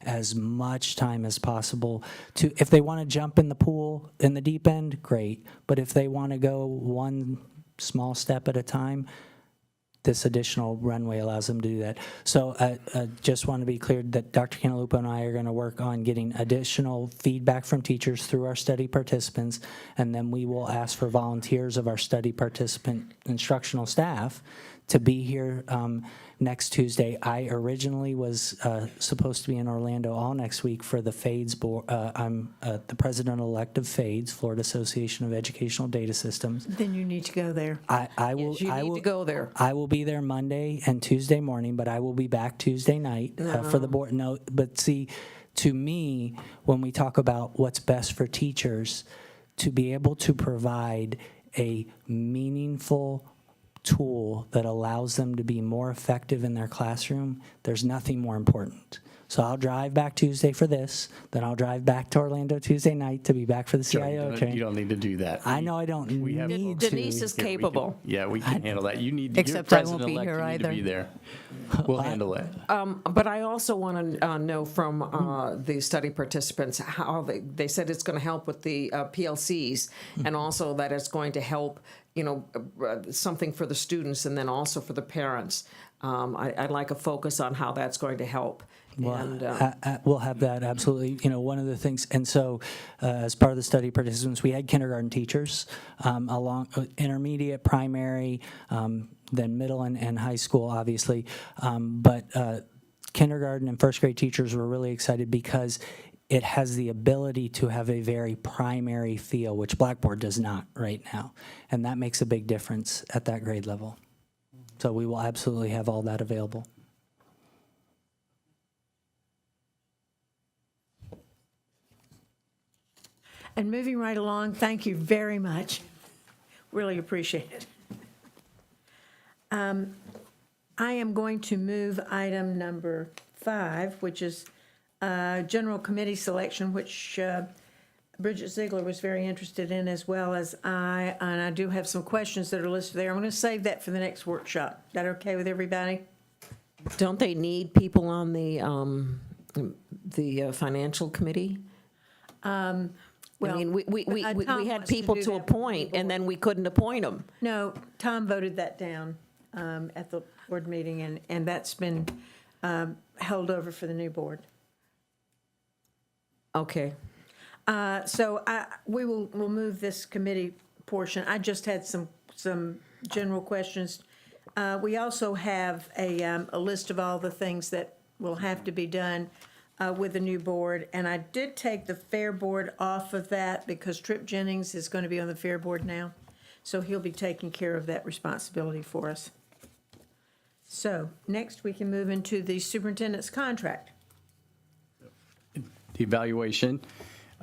as much time as possible to, if they want to jump in the pool in the deep end, great. But if they want to go one small step at a time, this additional runway allows them to do that. So I just want to be clear that Dr. Cantalupo and I are going to work on getting additional feedback from teachers through our study participants, and then we will ask for volunteers of our study participant instructional staff to be here next Tuesday. I originally was supposed to be in Orlando all next week for the FADES board. I'm the president-elect of FADES, Florida Association of Educational Data Systems. Then you need to go there. I will. Yes, you need to go there. I will be there Monday and Tuesday morning, but I will be back Tuesday night for the board. No, but see, to me, when we talk about what's best for teachers, to be able to provide a meaningful tool that allows them to be more effective in their classroom, there's nothing more important. So I'll drive back Tuesday for this, then I'll drive back to Orlando Tuesday night to be back for the CIO training. You don't need to do that. I know I don't need to. Denise is capable. We can handle that. You need, Except you're I won't be president-elect, here you need to either. be there. We'll handle it. But I also want to know from the study participants how they said it's going to help with the PLCs, and also that it's going to help, something for the students and then also for the parents. I'd like a focus on how that's going to help. Well, And we'll have that, absolutely. One of the things, and so as part of the study participants, we had kindergarten teachers, along intermediate, primary, then middle and high school, obviously. But kindergarten and first grade teachers were really excited because it has the ability to have a very primary feel, which Blackboard does not right now. And that makes a big difference at that grade level. So we will absolutely have all that available. And moving right along, thank you very much. Really appreciate it. I am going to move item number 5, which is general committee selection, which Bridget Ziegler was very interested in, as well as I, and I do have some questions that are listed there. I'm going to save that for the next workshop. Is that okay with everybody? don't they need people on the financial committee? I Well, mean, we Tom had wants to people do to that with the appoint, and board. then we couldn't appoint them. No, Tom voted that down at the board meeting, and that's been held over for the new board. Okay. So we'll move this committee portion. I just had some general questions. We also have a list of all the things that will have to be done with the new board, and I did take the fair board off of that because Trip Jennings is going to be on the fair board now, so he'll be taking care of that responsibility for us. So next we can move into the superintendent's contract. The evaluation.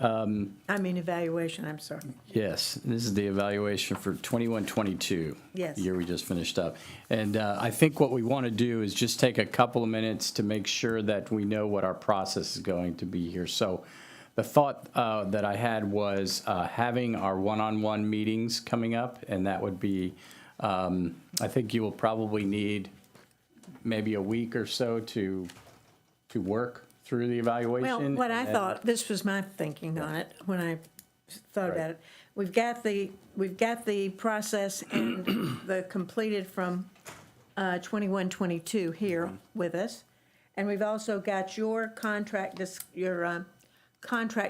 Evaluation, I'm sorry. Yes, this is the evaluation for 21-22. Yes. The year we just finished up. And I think what we want to do is just take a couple of minutes to make sure that we know what our process is going to be here. So the thought that I had was having our one-on-one meetings coming up, and that would be, I think you will probably need maybe a week or so to work through the evaluation. Well, what I and- thought, this was my thinking on it when I thought about it. We've got the process and the completed from 21-22 here with us, and we've also got your contract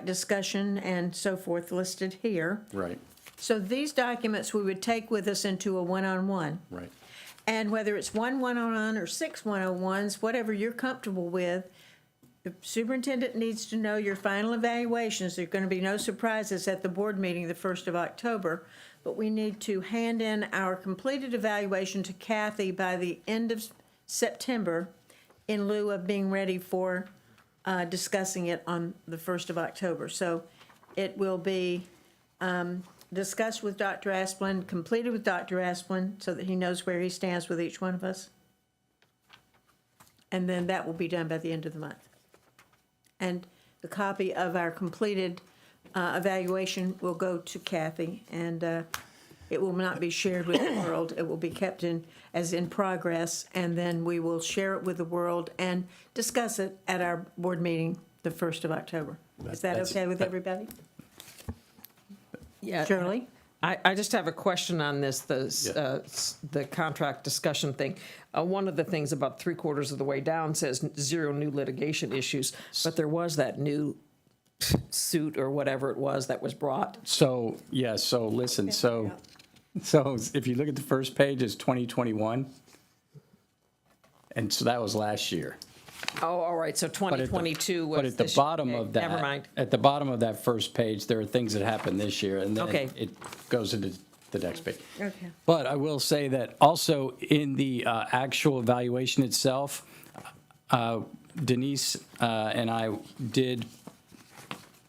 discussion and so forth listed here. Right, So these documents we would take with us into a one-on-one. right. And whether it's one one-on-one or 6 101s, whatever you're comfortable with, the superintendent needs to know your final evaluations. There are going to be no surprises at the board meeting the 1st of October, but we need to hand in our completed evaluation to Kathy by the end of September in lieu of being ready for discussing it on the 1st of October. So it will be discussed with Dr. Asplin, completed with Dr. Asplin, so that he knows where he stands with each one of us. And then that will be done by the end of the month. And the copy of our completed evaluation will go to Kathy, and It will not be shared with the world. It will be kept as in progress, and then we will share it with the world and discuss it at our board meeting the 1st of October. Is that okay with everybody? Yeah. Shirley? I just have a question on this, the contract discussion thing. One of the things about 3/4 of the way down says 0 new litigation issues, but there was that new suit or whatever it was that was brought. So, yeah, so listen, so if you look at the first page, it's 2021. And so that was last year. Oh, all right, so But at the- 2022 was But at the this- bottom okay, of that. Never mind. At the bottom of that first page, there are things that happened this year, and then Okay. it goes into the next page. Okay. But I will say that also in the actual evaluation itself, Denise and I did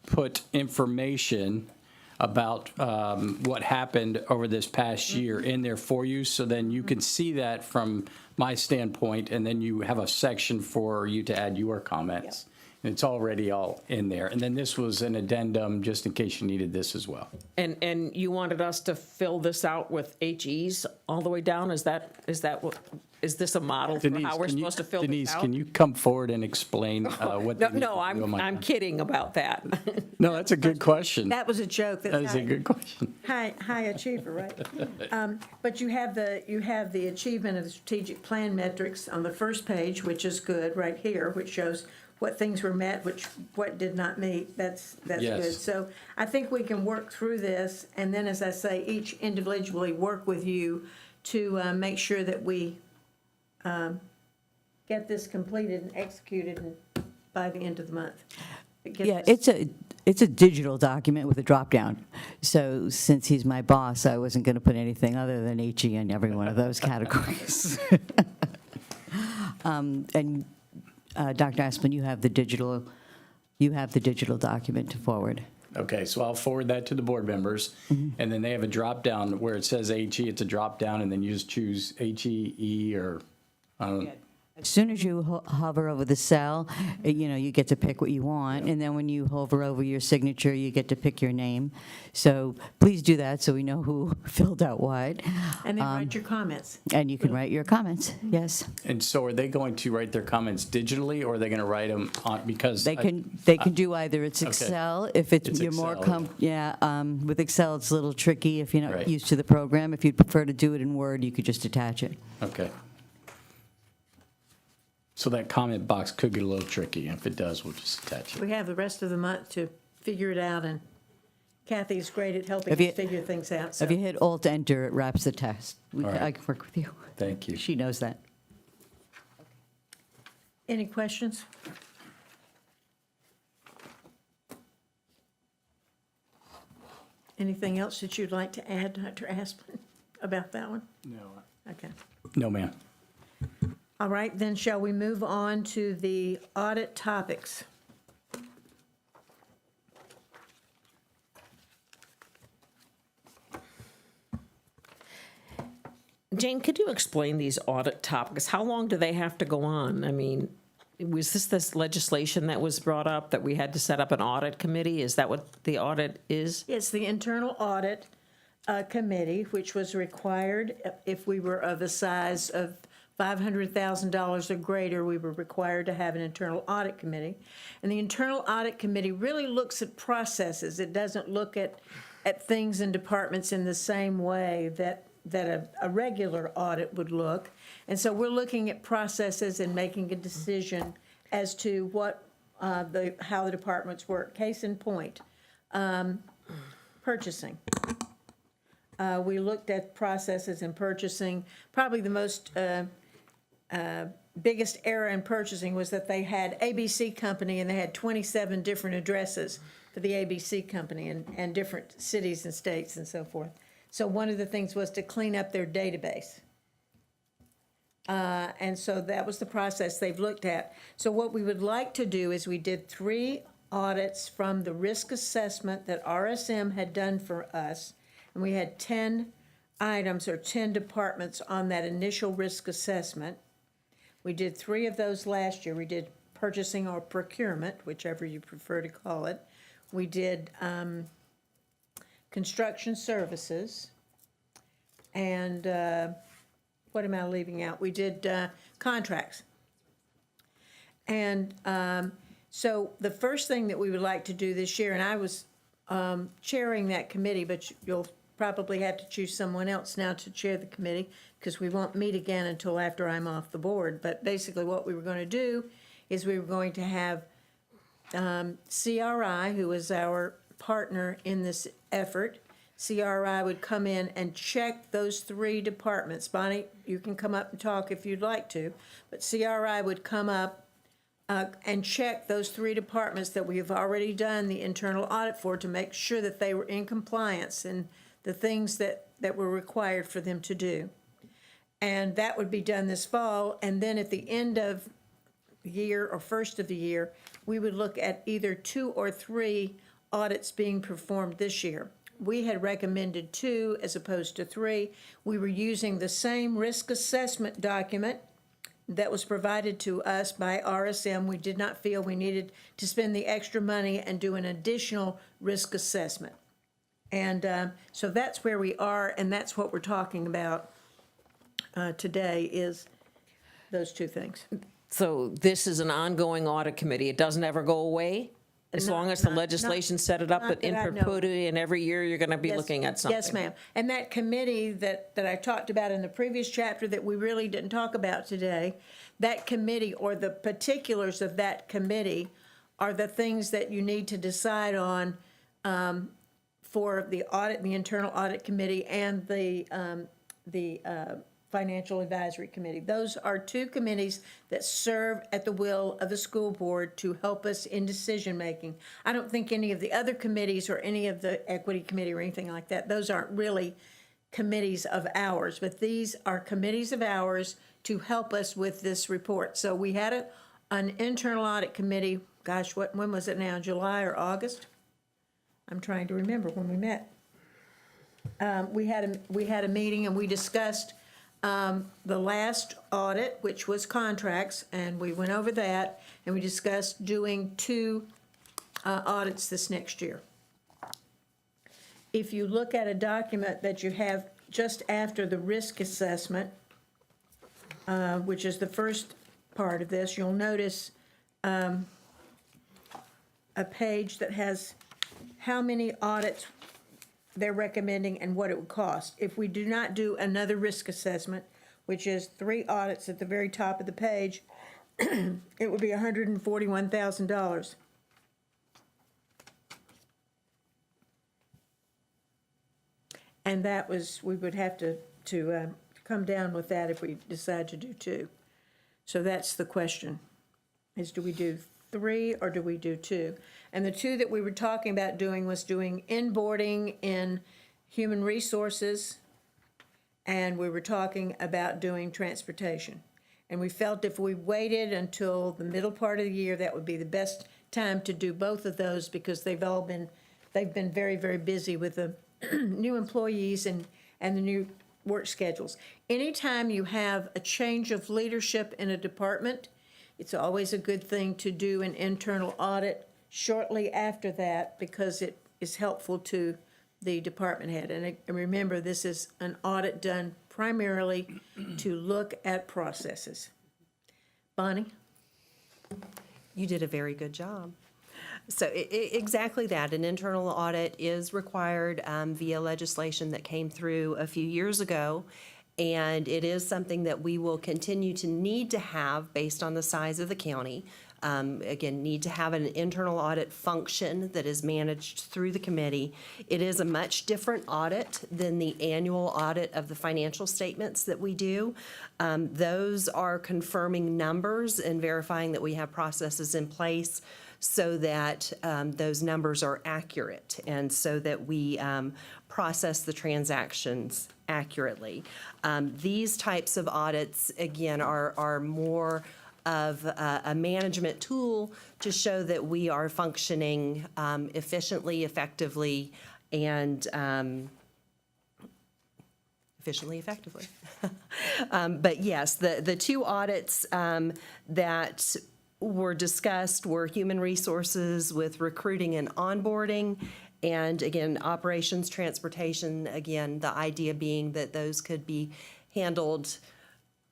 put information about what happened over this past year in there for you, so then you can see that from my standpoint, and then you have a section for you to add your comments. And it's already all in there. And then this was an addendum, just in case you needed this as well. And you wanted us to fill this out with HEs all the way down? Is this a model for how we're supposed to fill this Denise, out? can you come forward and explain what? No, they need no, to do on my I'm time? kidding about that. No, that's a good question. That was a joke. That is a good question. High achiever, right? But you have the achievement of the strategic plan metrics on the first page, which is good, right here, which shows what things were met, what did not meet. That's Yes. good. So I think we can work through this, and then, as I say, each individually work with you to make sure that we get this completed and executed by the end of the month. Yeah, it's a digital document with a drop-down. So since he's my boss, I wasn't going to put anything other than HE in every one of those categories. And Dr. Asplin, you have the digital document to forward. Okay, so I'll forward that to the board members, and then they have a drop-down where it says HE, it's a drop-down, and then you just choose HE, or, I don't know. As soon as you hover over the cell, you get to pick what you want, and then when you hover over your signature, you get to pick your name. So please do that so we know who filled out what. And then write your comments. And you can write your comments, yes. And so are they going to write their comments digitally, or are they going to write them on, because? They can do either. It's Excel, if It's you're more, Excel, with Excel, it's a little tricky if you're not Right. used to the program. If you'd prefer to do it in Word, you could just attach it. Okay. So that comment box could get a little tricky, and if it does, we'll just attach it. We have the rest of the month to figure it out, and Kathy's great at helping Have you- us figure things out. So If you hit Alt-Enter, it wraps the test. All right. I can work with you. Thank you. She knows that. Any questions? Anything else that you'd like to add, Dr. Asplin, about that one? No. Okay. No, ma'am. All right, then shall we move on to the audit topics? Jane, could you explain these audit topics? How long do they have to go on? I mean, was this legislation that was brought up that we had to set up an audit committee? Is that what the audit is? It's the internal audit committee, which was required if we were of the size of $500,000 or greater, we were required to have an internal audit committee. And the internal audit committee really looks at processes. It doesn't look at things in departments in the same way that a regular audit would look. And so we're looking at processes and making a decision as to what how the departments work. Case in point, purchasing. We looked at processes in purchasing. Probably the most biggest error in purchasing was that they had ABC Company, and they had 27 different addresses for the ABC Company and different cities and states and so forth. So one of the things was to clean up their database. And so that was the process they've looked at. So what we would like to do is we did 3 audits from the risk assessment that RSM had done for us, and we had 10 items or 10 departments on that initial risk assessment. We did 3 of those last year. We did purchasing or procurement, whichever you prefer to call it. We did construction services, and what am I leaving out? We did contracts. And so the first thing that we would like to do this year, and I was chairing that committee, but you'll probably have to choose someone else now to chair the committee because we won't meet again until after I'm off the board. But basically what we were going to do is we were going to have CRI, who is our partner in this effort. CRI would come in and check those 3 departments. Bonnie, you can come up and talk if you'd like to, but CRI would come up and check those 3 departments that we have already done the internal audit for to make sure that they were in compliance and the things that were required for them to do. And that would be done this fall, and then at the end of the year or first of the year, we would look at either 2 or 3 audits being performed this year. We had recommended 2 as opposed to 3. We were using the same risk assessment document that was provided to us by RSM. We did not feel we needed to spend the extra money and do an additional risk assessment. And so that's where we are, and that's what we're talking about today is those 2 things. So this is an ongoing audit committee. It doesn't ever go away? As long as the legislation set it up not in that I know. perpetuity, and every year you're going to be Yes, looking at something? Yes, ma'am. And that committee that I talked about in the previous chapter that we really didn't talk about today, that committee or the particulars of that committee are the things that you need to decide on for the audit, the internal audit committee and the Financial Advisory Committee. Those are 2 committees that serve at the will of the school board to help us in decision-making. I don't think any of the other committees or any of the equity committee or anything like that, those aren't really committees of ours, but these are committees of ours to help us with this report. So we had an internal audit committee, gosh, when was it now, July or August? I'm trying to remember when we met. We had a meeting and we discussed the last audit, which was contracts, and we went over that, and we discussed doing 2 audits this next year. If you look at a document that you have just after the risk assessment, which is the first part of this, you'll notice a page that has how many audits they're recommending and what it would cost. If we do not do another risk assessment, which is 3 audits at the very top of the page, it would be $141,000. And that was, we would have to come down with that if we decide to do 2. So that's the question, is do we do 3 or do we do 2? And the 2 that we were talking about doing was doing inboarding in human resources, and we were talking about doing transportation. And we felt if we waited until the middle part of the year, that would be the best time to do both of those because they've been very, very busy with the new employees and the new work schedules. Anytime you have a change of leadership in a department, it's always a good thing to do an internal audit shortly after that because it is helpful to the department head. And remember, this is an audit done primarily to look at processes. Bonnie? You did a very good job. So exactly that. An internal audit is required via legislation that came through a few years ago. And it is something that we will continue to need to have based on the size of the county. Again, need to have an internal audit function that is managed through the committee. It is a much different audit than the annual audit of the financial statements that we do. Those are confirming numbers and verifying that we have processes in place so that those numbers are accurate and so that we process the transactions accurately. These types of audits, again, are more of a management tool to show that we are functioning efficiently, effectively, and effectively. But yes, the 2 audits that were discussed were human resources with recruiting and onboarding, And again, operations, transportation, again, the idea being that those could be handled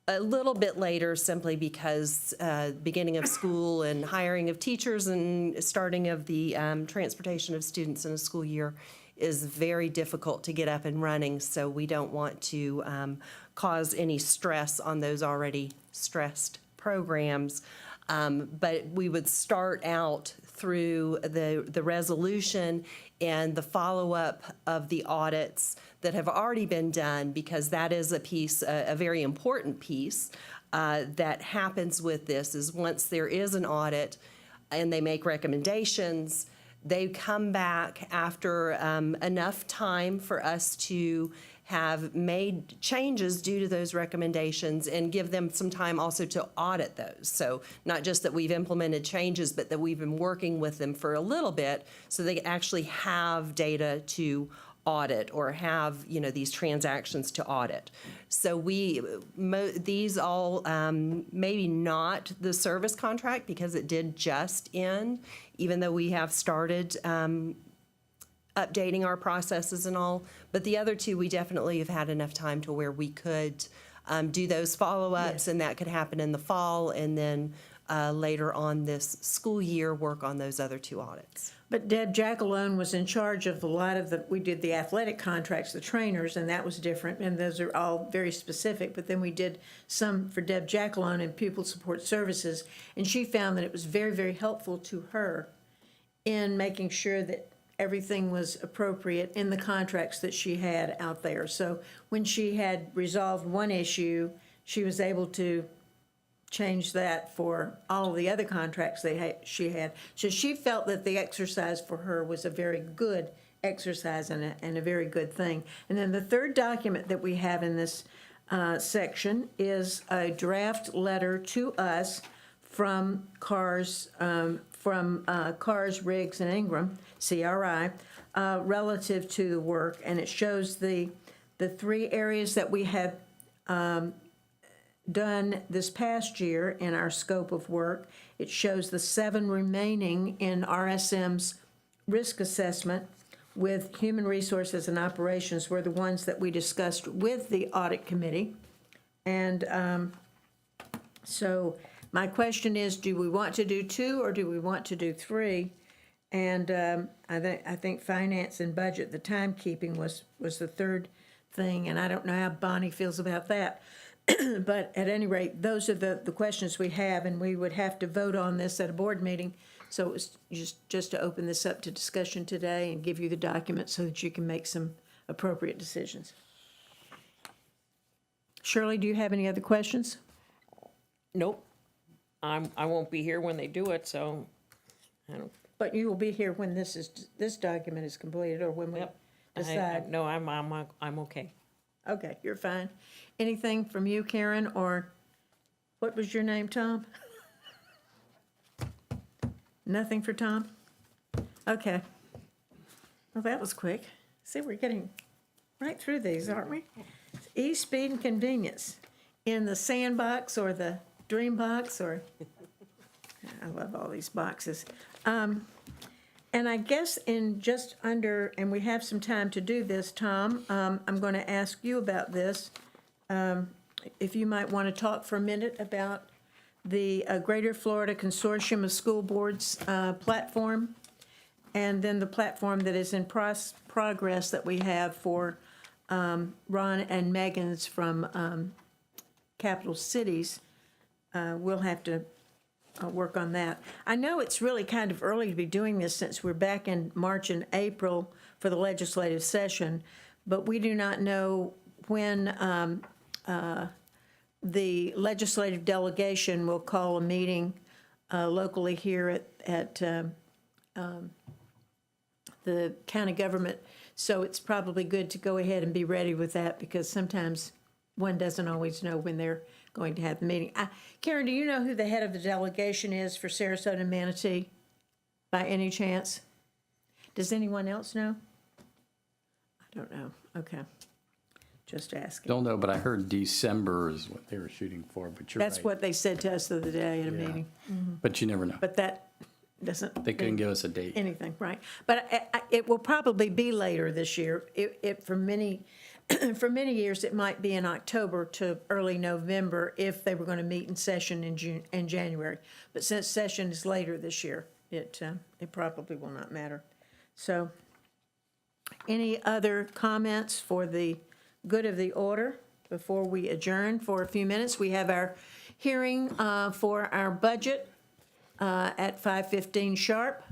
a little bit later simply because beginning of school and hiring of teachers and starting of the transportation of students in a school year is very difficult to get up and running. So we don't want to cause any stress on those already stressed programs. But we would start out through the resolution and the follow-up of the audits that have already been done, because that is a piece, a very important piece that happens with this, is once there is an audit and they make recommendations, they come back after enough time for us to have made changes due to those recommendations and give them some time also to audit those. So not just that we've implemented changes, but that we've been working with them for a little bit so they actually have data to audit or have, you know, these transactions to audit. So these all, maybe not the service contract because it did just end, even though we have started updating our processes and all. But the other two, we definitely have had enough time to where we could do those follow-ups, and that could happen in the fall, and then later on this school year, work on those other two audits. But Deb Jackalone was in charge of a lot of we did the athletic contracts, the trainers, and that was different, and those are all very specific. But then we did some for Deb Jackalone and Pupil Support Services, and she found that it was very, very helpful to her in making sure that everything was appropriate in the contracts that she had out there. So when she had resolved one issue, she was able to change that for all of the other contracts she had. So she felt that the exercise for her was a very good exercise and a very good thing. And then the third document that we have in this section is a draft letter to us from Cars, Riggs, and Ingram, CRI, relative to the work. And it shows the three areas that we have done this past year in our scope of work. It shows the 7 remaining in RSM's risk assessment, with human resources and operations were the ones that we discussed with the audit committee. And so my question is, do we want to do 2 or do we want to do 3? And I think finance and budget, the timekeeping was the third thing, and I don't know how Bonnie feels about that. But at any rate, those are the questions we have, and we would have to vote on this at a board meeting. So it was just to open this up to discussion today and give you the document so that you can make some appropriate decisions. Shirley, do you have any other questions? Nope. I won't be here when they do it, so I don't. But you will be here when this document is completed, or when we decide. No, I'm okay. Okay, you're fine. Anything from you, Karen, or what was your name, Tom? Nothing for Tom? Okay. Well, that was quick. See, we're getting right through these, aren't we? Ease, speed, and convenience. In the sandbox or the dream box, or I love all these boxes. And I guess in just under, and we have some time to do this, Tom, I'm going to ask you about this. If you might want to talk for a minute about the Greater Florida Consortium of School Boards platform, and then the platform that is in progress that we have for Ron and Megan's from Capital Cities. We'll have to work on that. I know it's really kind of early to be doing this since we're back in March and April for the legislative session, but we do not know when the legislative delegation will call a meeting locally here at the county government. So it's probably good to go ahead and be ready with that, because sometimes one doesn't always know when they're going to have the meeting. Karen, do you know who the head of the delegation is for Sarasota and Manatee, by any chance? Does anyone else know? I don't know. Okay. Just asking. Don't know, but I heard December is what they were shooting for, but you're right. That's what they said to us the other day at a meeting. But you never know. But that doesn't. They couldn't give us a date. Anything, right. But it will probably be later this year. For many, for many years, it might be in October to early November if they were going to meet in session in June and January. But since session is later this year, it probably will not matter. So, any other comments for the good of the order before we adjourn for a few minutes? We have our hearing for our budget at 5:15 sharp.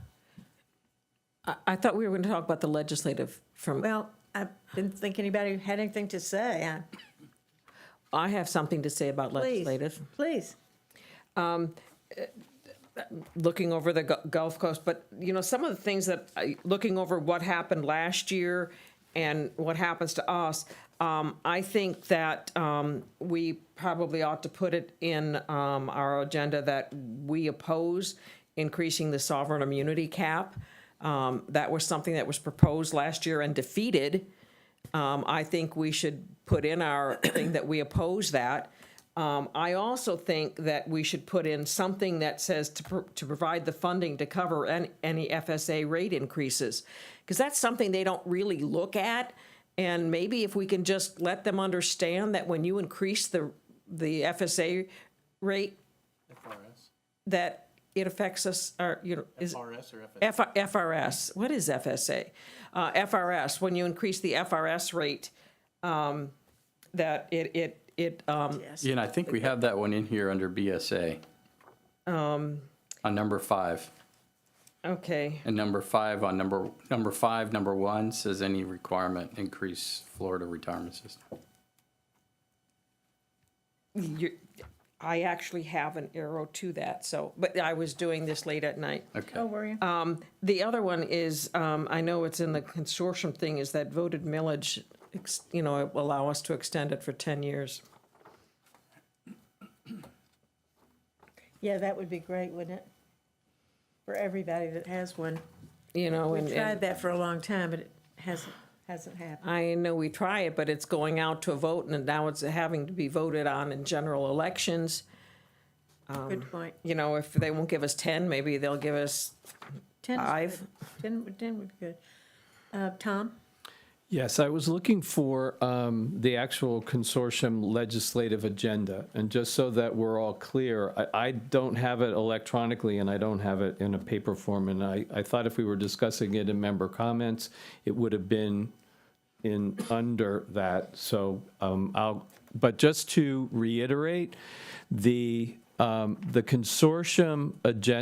I thought we were going to talk about the legislative from, Well, I didn't think anybody had anything to say. I have something to say about Please, legislative. please. Looking over the Gulf Coast, but, you know, some of the things that, looking over what happened last year and what happens to us, I think that we probably ought to put it in our agenda that we oppose increasing the sovereign immunity cap. That was something that was proposed last year and defeated. I think we should put in our thing that we oppose that. I also think that we should put in something that says to provide the funding to cover any FSA rate increases, because that's something they don't really look at. And maybe if we can just let them understand that when you increase the FSA rate, that it affects us, or, you know, is FRS or FSA? FRS. What is FSA? FRS. When you increase the FRS rate, that it Yes. Yeah, and I think we have that one in here under BSA. On number 5. okay. And number 5 on number 5, number 1 says any requirement increase Florida retirement system. I actually have an arrow to that. So, but I was doing this late at night. Okay. Oh, were you? The other one is, I know it's in the consortium thing, is that voted millage, you know, allow us to extend it for 10 years. Yeah, that would be great, wouldn't it? For everybody that has one. You know, We and tried that for a long time, but it hasn't happened. I know we try it, but it's going out to a vote, and now it's having to be voted on in general elections. Good point. You know, if they won't give us 10, maybe they'll give us 10 is 5. good. 10 would be good. Tom? Yes, I was looking for the actual consortium legislative agenda. And just so that we're all clear, I don't have it electronically and I don't have it in a paper form. And I thought if we were discussing it in member comments, it would have been in under that. So but just to reiterate, the consortium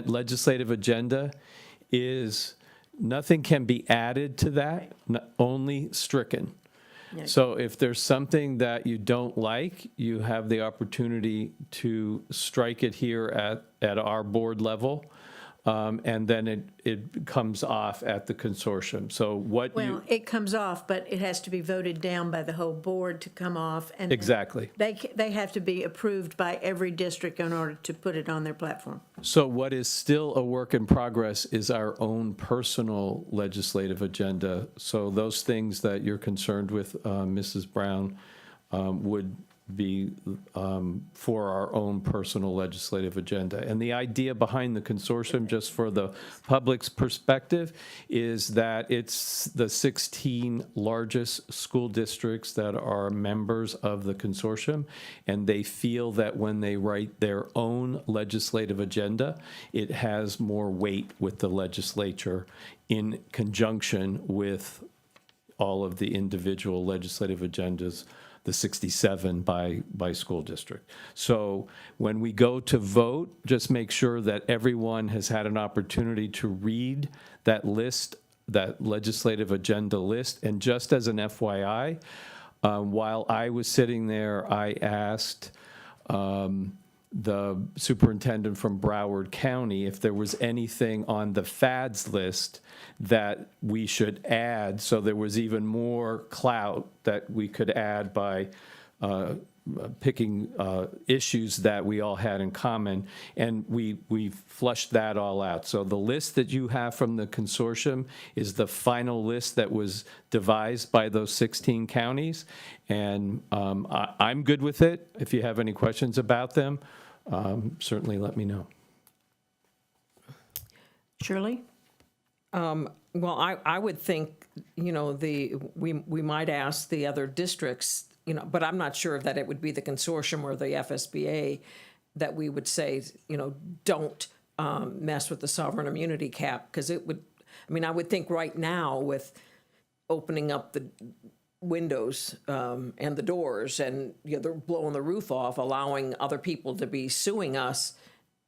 legislative agenda is, nothing can be added to that, only stricken. Yeah. So if there's something that you don't like, you have the opportunity to strike it here at our board level, and then it comes off at the consortium. So what Well, it comes off, but it has to be voted down by the whole board to come off. And Exactly. They have to be approved by every district in order to put it on their platform. So what is still a work in progress is our own personal legislative agenda. So those things that you're concerned with, Mrs. Brown, would be for our own personal legislative agenda. And the idea behind the consortium, just for the public's perspective, is that it's the 16 largest school districts that are members of the consortium, and they feel that when they write their own legislative agenda, it has more weight with the legislature in conjunction with all of the individual legislative agendas, the 67 by school district. So when we go to vote, just make sure that everyone has had an opportunity to read that list, that legislative agenda list. And just as an FYI, while I was sitting there, I asked the superintendent from Broward County if there was anything on the FADS list that we should add, so there was even more clout that we could add by picking issues that we all had in common, and we flushed that all out. So the list that you have from the consortium is the final list that was devised by those 16 counties, and I'm good with it. If you have any questions about them, certainly let me know. Shirley? Well, I would think, you know, we might ask the other districts, you know, but I'm not sure that it would be the consortium or the FSBA that we would say, you know, don't mess with the sovereign immunity cap, because it would, I mean, I would think right now with opening up the windows and the doors and, you know, they're blowing the roof off, allowing other people to be suing us,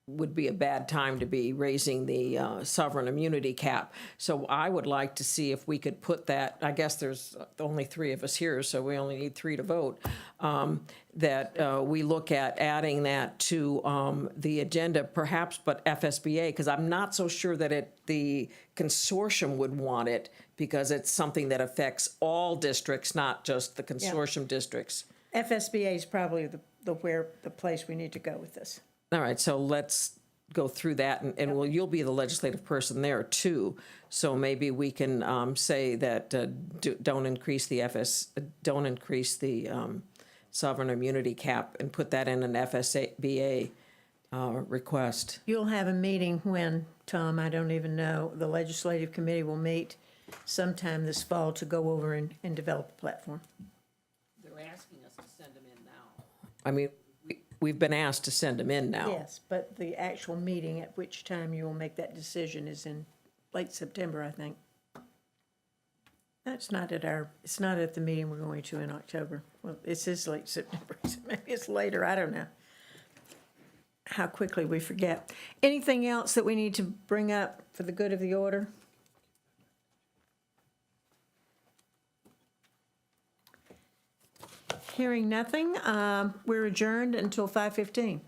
would be a bad time to be raising the sovereign immunity cap. So I would like to see if we could put that, I guess there's only 3 of us here, so we only need 3 to vote, that we look at adding that to the agenda perhaps, but FSBA, because I'm not so sure that the consortium would want it, because it's something that affects all districts, not just the consortium districts. FSBA is probably the place we need to go with this. All right, so let's go through that, and well, you'll be the legislative person there too. So maybe we can say that don't increase the sovereign immunity cap and put that in an FSBA request. You'll have a meeting when, Tom, I don't even know, the legislative committee will meet sometime this fall to go over and develop a platform. They're asking us to send them in now. I mean, we've been asked to send them in now. Yes, but the actual meeting at which time you will make that decision is in late September, I think. It's not at the meeting we're going to in October. Well, it is late September, so maybe it's later, I don't know. How quickly we forget. Anything else that we need to bring up for the good of the order? Hearing nothing, we're adjourned until 5:15.